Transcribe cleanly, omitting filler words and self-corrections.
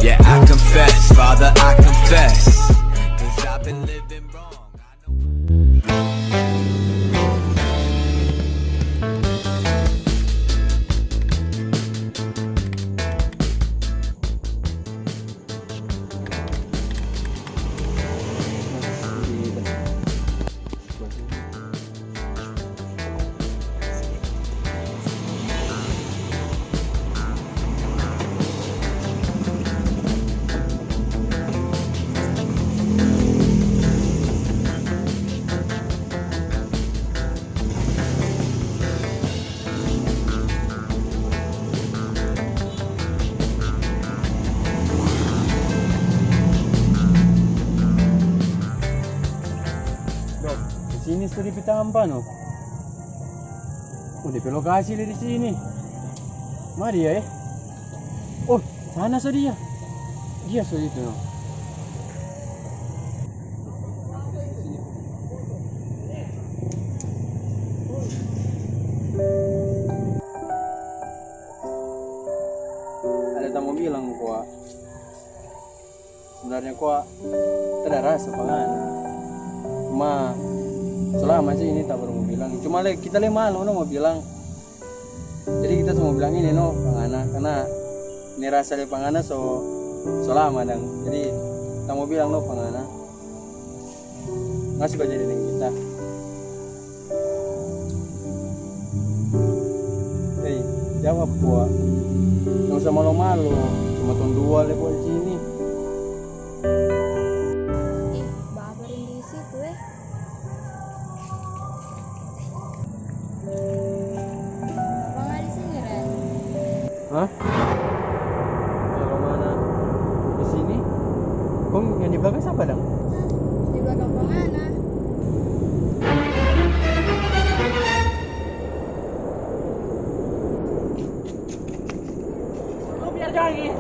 Yeah, I confess, Father, I confess, 'cause I've been living wrong. Sini sudah ditampan, no. Udah lokasi di sini. Mari ya, Oh, sana so dia. Dia so itu, no. Ada tamu bilang kuah. Sebenarnya kuah tidak rasa pangan. Cuma selama sih ini tak baru mau bilang, cuma kita malu no mau bilang, jadi kita semua bilang ini no pangana, karena ini rasa di pangana so lama dan jadi tak mau bilang no pangana nggak suka jadi dengan kita. Jawab gua, nggak usah malu-malu, cuma tahun 2 lepo di sini. Babarin di situ Apa nggak di sini, Ren? Hah? Kalau mana? Di sini? Kok yang di belakang siapa dong? Di belakang mana? Lu biar jangan.